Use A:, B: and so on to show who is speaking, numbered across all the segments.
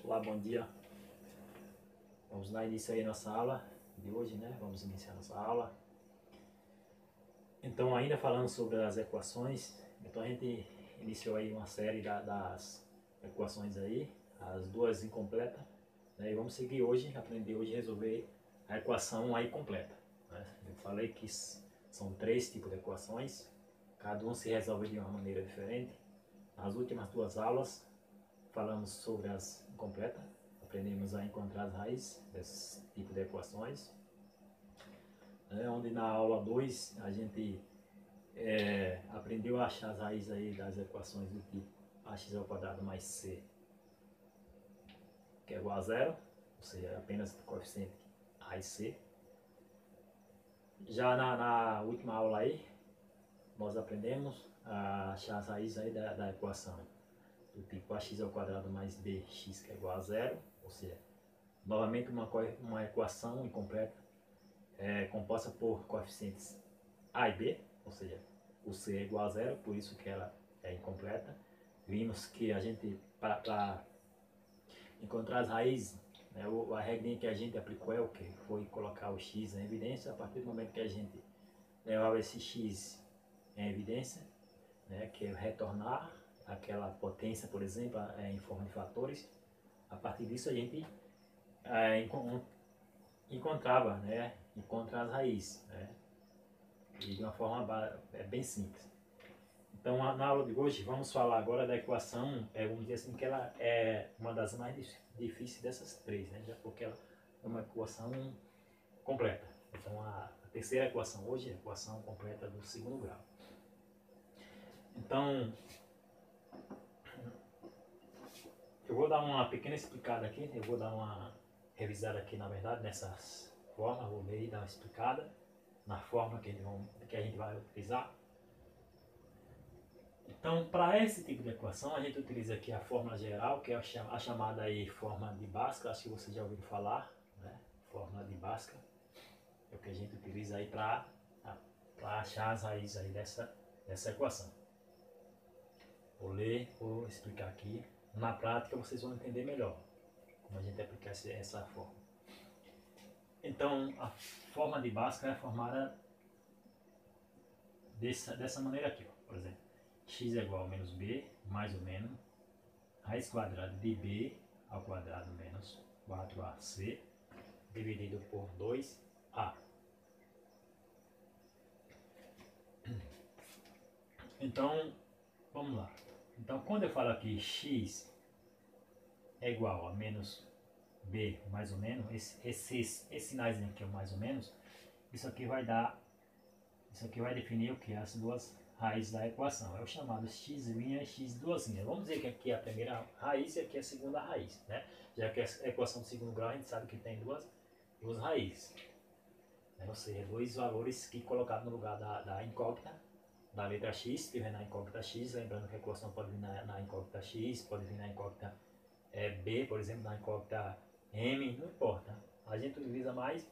A: Olá, bom dia. Vamos dar início aí à nossa aula de hoje, né? Vamos iniciar nossa aula. Então, ainda falando sobre as equações, então a gente iniciou aí uma série das equações aí, as duas incompletas, né? E vamos seguir hoje, aprender hoje a resolver a equação aí completa, né? Eu falei que são 3 tipos de equações, cada um se resolve de uma maneira diferente. Nas últimas 2 aulas, falamos sobre as incompletas, aprendemos a encontrar as raízes desse tipo de equações, né? Onde na aula 2 a gente aprendeu a achar as raízes aí das equações do tipo ax² mais c, que é igual a zero, ou seja, apenas o coeficiente a e c. Já na última aula aí, nós aprendemos a achar as raízes aí da equação do tipo ax² mais bx, que é igual a zero, ou seja, novamente uma equação incompleta, composta por coeficientes a e b, ou seja, o c é igual a zero, por isso que ela é incompleta. Vimos que a gente, para encontrar as raízes, né, a regrinha que a gente aplicou é o que? Foi colocar o x em evidência. A partir do momento que a gente levava esse x em evidência, né, que é retornar aquela potência, por exemplo, em forma de fatores, a partir disso a gente encontrava, né, encontra as raízes, né, e de uma forma bem simples. Então, na aula de hoje, vamos falar agora da equação, vamos dizer assim, que ela é uma das mais difíceis dessas 3, né, já porque ela é uma equação completa. Então, a terceira equação hoje é a equação completa do segundo grau. Então, eu vou dar uma pequena explicada aqui, eu vou dar uma revisada aqui, na verdade, nessas formas, vou ler e dar uma explicada na forma que a gente vai utilizar. Então, para esse tipo de equação, a gente utiliza aqui a fórmula geral, que é a chamada aí fórmula de Bhaskara, acho que vocês já ouviram falar, né? Fórmula de Bhaskara é o que a gente utiliza aí para achar as raízes aí dessa equação. Vou ler, vou explicar aqui. Na prática vocês vão entender melhor como a gente aplicar essa forma. Então, a forma de Bhaskara é formada dessa maneira aqui, ó. Por exemplo, x é igual a menos b, mais ou menos, raiz quadrada de b ao quadrado menos 4ac, dividido por 2a. Então, vamos lá. Então, quando eu falo aqui x é igual a menos b, mais ou menos, esses sinais aqui, mais ou menos, isso aqui vai definir o que? As duas raízes da equação. É o chamado x' e x'. Vamos dizer que aqui é a primeira raiz e aqui é a segunda raiz, né? Já que a equação de segundo grau a gente sabe que tem duas raízes, né? Ou seja, 2 valores que colocados no lugar da incógnita, da letra x, se tiver na incógnita x, lembrando que a equação pode vir na incógnita x, pode vir na incógnita b, por exemplo, na incógnita m, não importa. A gente utiliza mais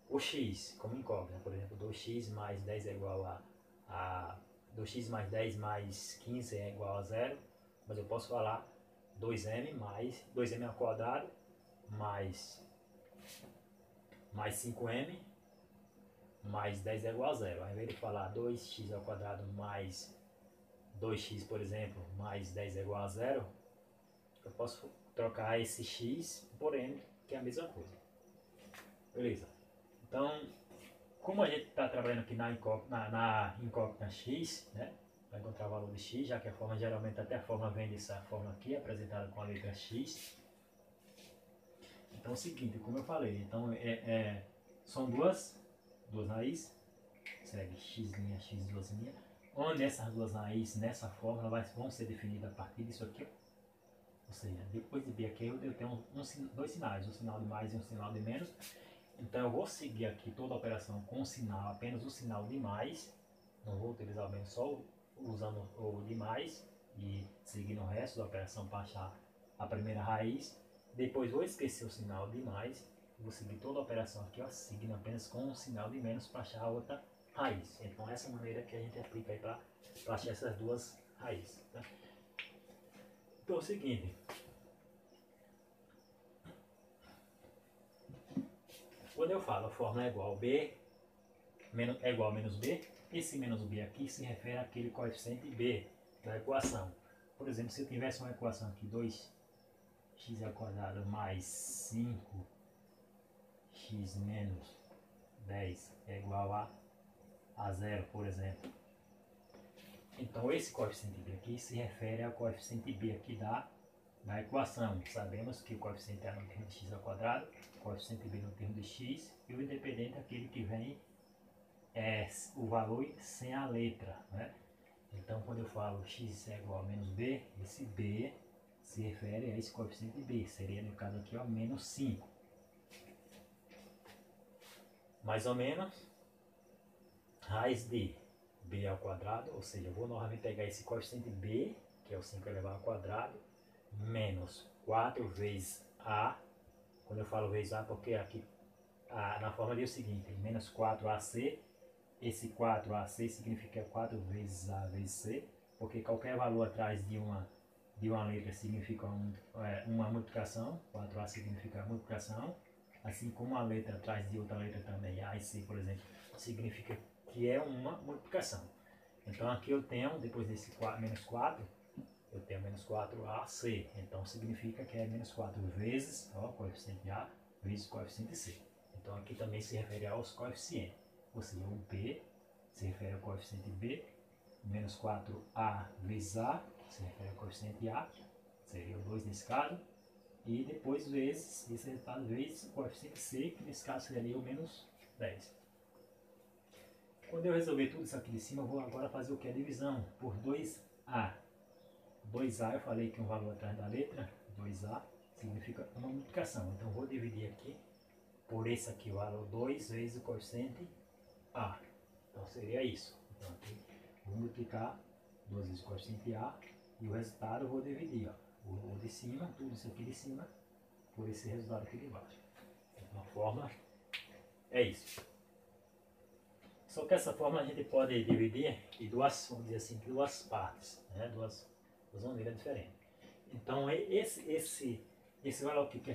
A: o x como incógnita, por exemplo, 2x mais 10 é igual a 2x mais 10 mais 15 é igual a 0, mas eu posso falar 2m mais 2m ao quadrado mais 5m mais 10 é igual a 0. Ao invés de falar 2x ao quadrado mais 2x, por exemplo, mais 10 é igual a 0, eu posso trocar esse x por m, que é a mesma coisa. Beleza? Então, como a gente está trabalhando aqui na incógnita x, né, para encontrar o valor de x, já que a forma geralmente até a forma vem dessa forma aqui, apresentada com a letra x. Então é o seguinte, como eu falei, então são duas raízes, segue x', x', onde essas duas raízes nessa fórmula vão ser definidas a partir disso aqui, ó. Ou seja, depois de b aqui eu tenho dois sinais, um sinal de mais e um sinal de menos. Então eu vou seguir aqui toda a operação com apenas o sinal de mais, não vou utilizar o menos, só usando o de mais e seguindo o resto da operação para achar a primeira raiz. Depois vou esquecer o sinal de mais, vou seguir toda a operação aqui, ó, seguindo apenas com o sinal de menos para achar a outra raiz. Então essa é a maneira que a gente aplica aí para achar essas duas raízes, tá? Então é o seguinte, quando eu falo a fórmula é igual a B, é igual a menos B, esse menos B aqui se refere àquele coeficiente B da equação. Por exemplo, se eu tivesse uma equação aqui, 2x² mais 5x menos 10 é igual a 0, por exemplo. Então esse coeficiente B aqui se refere ao coeficiente B aqui da equação. Sabemos que o coeficiente A no termo de x ao quadrado, o coeficiente B no termo de x, e o independente é aquele que vem o valor sem a letra, né? Então quando eu falo x é igual a menos b, esse b se refere a esse coeficiente b, seria no caso aqui ó, menos 5. Mais ou menos raiz de b ao quadrado, ou seja, eu vou novamente pegar esse coeficiente b, que é o 5 elevado ao quadrado, menos 4 vezes a, quando eu falo vezes a, porque aqui na forma ali é o seguinte, menos 4ac, esse 4ac significa 4 vezes a vezes c, porque qualquer valor atrás de uma letra significa uma multiplicação, 4a significa multiplicação, assim como a letra atrás de outra letra também, a e c, por exemplo, significa que é uma multiplicação. Então aqui eu tenho, depois desse menos 4, eu tenho menos 4ac, então significa que é menos 4 vezes o coeficiente a vezes o coeficiente c. Então aqui também se refere aos coeficientes, ou seja, o b se refere ao coeficiente b, menos 4a vezes a se refere ao coeficiente a, seria o 2 nesse caso, e depois vezes, esse resultado vezes o coeficiente c, que nesse caso seria o menos 10. Quando eu resolver tudo isso aqui de cima, eu vou agora fazer o que? A divisão por 2a. 2a eu falei que um valor atrás da letra, 2a significa uma multiplicação. Então eu vou dividir aqui por esse aqui, o valor 2 vezes o coeficiente a. Então seria isso. Então aqui vou multiplicar 2 vezes o coeficiente a e o resultado eu vou dividir, ó, o de cima, tudo isso aqui de cima, por esse resultado aqui de baixo. Então a fórmula é isso. Só que essa fórmula a gente pode dividir em duas, vamos dizer assim, duas partes, né? Duas maneiras diferentes. Então esse valor aqui que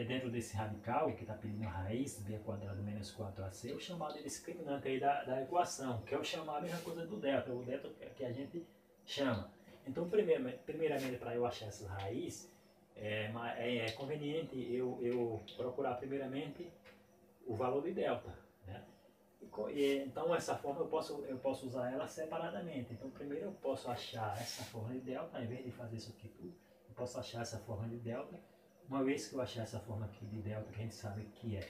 A: dentro desse radical que está pedindo a raiz b quadrado menos 4ac, o chamado de discriminante aí da equação, que é o chamado a mesma coisa do delta, o delta que a gente chama. Então primeiramente para eu achar essa raiz, é conveniente eu procurar primeiramente o valor de delta, né? Então essa forma eu posso usar ela separadamente. Então primeiro eu posso achar essa forma de delta, ao invés de fazer isso aqui tudo, eu posso achar essa forma de delta. Uma vez que eu achar essa forma aqui de delta, que a gente sabe que é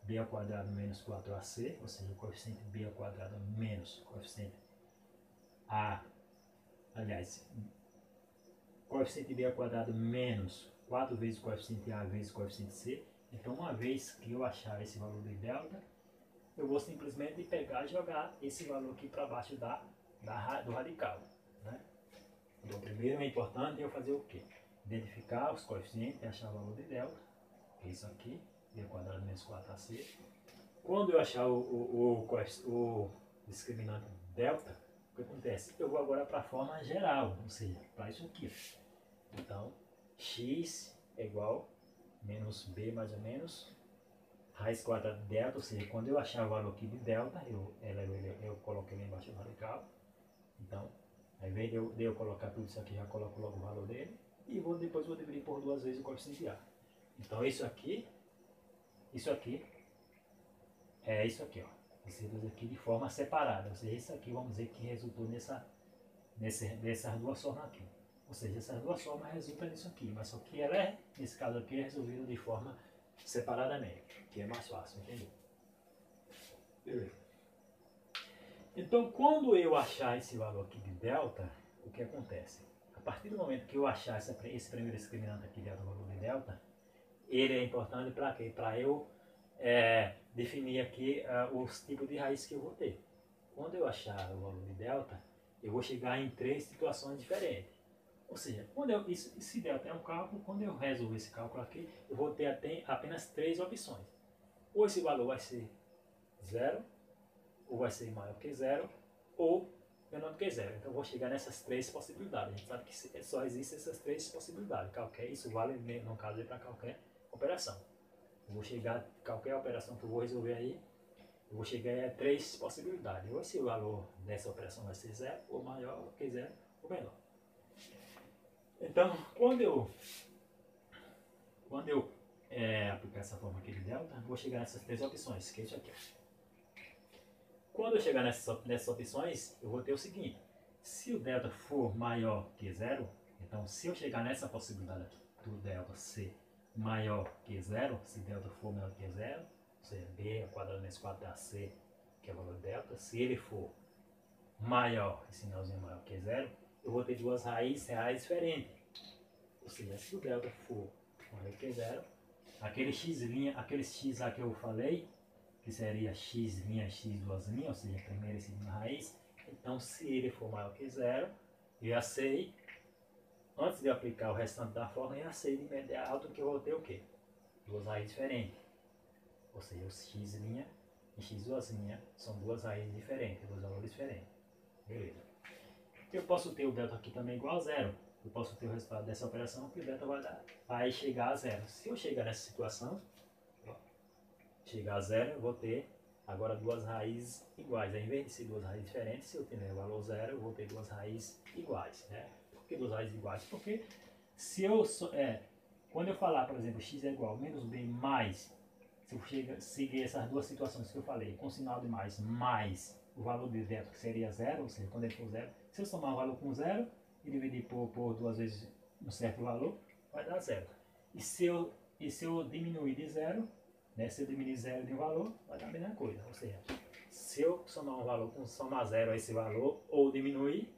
A: b ao quadrado menos 4ac, ou seja, o coeficiente b ao quadrado menos o coeficiente a, aliás, coeficiente b ao quadrado menos 4 vezes o coeficiente a vezes o coeficiente c. Então uma vez que eu achar esse valor de delta, eu vou simplesmente pegar e jogar esse valor aqui para baixo do radical, né? Então primeiro é importante eu fazer o quê? Identificar os coeficientes e achar o valor de delta, que é isso aqui, b ao quadrado menos 4ac. Quando eu achar o discriminante delta, o que acontece? Eu vou agora para a forma geral, ou seja, para isso aqui. Então, x é igual a menos b mais ou menos, raiz quadrada de delta, ou seja, quando eu achar o valor aqui de delta, eu coloquei lá embaixo o radical. Então, ao invés de eu colocar tudo isso aqui, já coloco logo o valor dele. E depois vou dividir por 2 vezes o coeficiente A. Então isso aqui é isso aqui, ó. Esses dois aqui de forma separada. Ou seja, isso aqui vamos dizer que resultou nessas duas formas aqui. Ou seja, essas duas formas resultam nisso aqui. Mas só que ela nesse caso aqui, é resolvida de forma separadamente. Que é mais fácil, entendeu? Beleza. Então quando eu achar esse valor aqui de delta, o que acontece? A partir do momento que eu achar esse primeiro discriminante aqui delta, o valor de delta, ele é importante para quê? Para eu definir aqui os tipos de raiz que eu vou ter. Quando eu achar o valor de delta, eu vou chegar em 3 situações diferentes. Ou seja, esse delta é um cálculo, quando eu resolver esse cálculo aqui, eu vou ter apenas 3 opções. Ou esse valor vai ser 0, ou vai ser maior que 0, ou menor do que 0. Então eu vou chegar nessas 3 possibilidades. A gente sabe que só existem essas 3 possibilidades. Isso vale, no caso, para qualquer operação. Eu vou chegar, qualquer operação que eu vou resolver aí, eu vou chegar a 3 possibilidades. Ou se o valor dessa operação vai ser 0, ou maior que 0, ou menor. Então, quando eu aplicar essa fórmula aqui de delta, eu vou chegar nessas 3 opções, que é isso aqui. Quando eu chegar nessas opções, eu vou ter o seguinte: se o delta for maior que 0, então se eu chegar nessa possibilidade aqui do delta ser maior que 0, se delta for maior que 0, ou seja, b ao quadrado menos 4 dá c, que é o valor do delta, se ele for maior, esse sinalzinho maior que 0, eu vou ter duas raízes reais diferentes. Ou seja, se o delta for maior que 0, aquele x lá que eu falei, que seria x', x', ou seja, a primeira e segunda raiz, então se ele for maior que 0, eu já sei, antes de aplicar o restante da fórmula, eu já sei de imediato que eu vou ter o quê? Duas raízes diferentes. Ou seja, o x' e x' são duas raízes diferentes, dois valores diferentes. Beleza. Eu posso ter o delta aqui também igual a 0. Eu posso ter o resultado dessa operação que o delta vai chegar a 0. Se eu chegar nessa situação, chegar a 0, eu vou ter agora duas raízes iguais. Ao invés de ser duas raízes diferentes, se eu tiver o valor 0, eu vou ter duas raízes iguais. Né? Por que duas raízes iguais? Porque se eu quando eu falar, por exemplo, x é igual a menos b mais, se eu seguir essas duas situações que eu falei, com sinal de mais o valor de delta, que seria 0, ou seja, quando ele for 0, se eu somar o valor com 0 e dividir por duas vezes um certo valor, vai dar 0. E se eu diminuir de 0, né, se eu diminuir 0 de um valor, vai dar a mesma coisa. Ou seja, se eu somar um valor com somar 0 a esse valor, ou diminuir,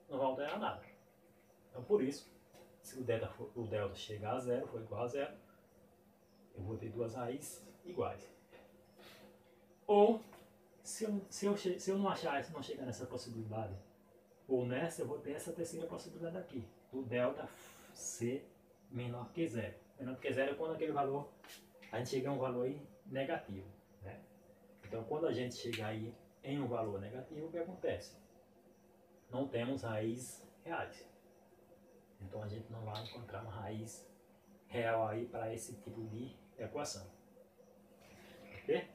A: não vai alterar nada. Então, por isso, se o delta chegar a 0, for igual a 0, eu vou ter duas raízes iguais. Ou, se eu não achar, se não chegar nessa possibilidade, ou nessa, eu vou ter essa terceira possibilidade aqui, do delta ser menor que 0. Menor que 0 é quando aquele valor, a gente chega a um valor aí negativo. Né? Então, quando a gente chegar aí em um valor negativo, o que acontece? Não temos raízes reais. Então, a gente não vai encontrar uma raiz real aí para esse tipo de equação. Ok?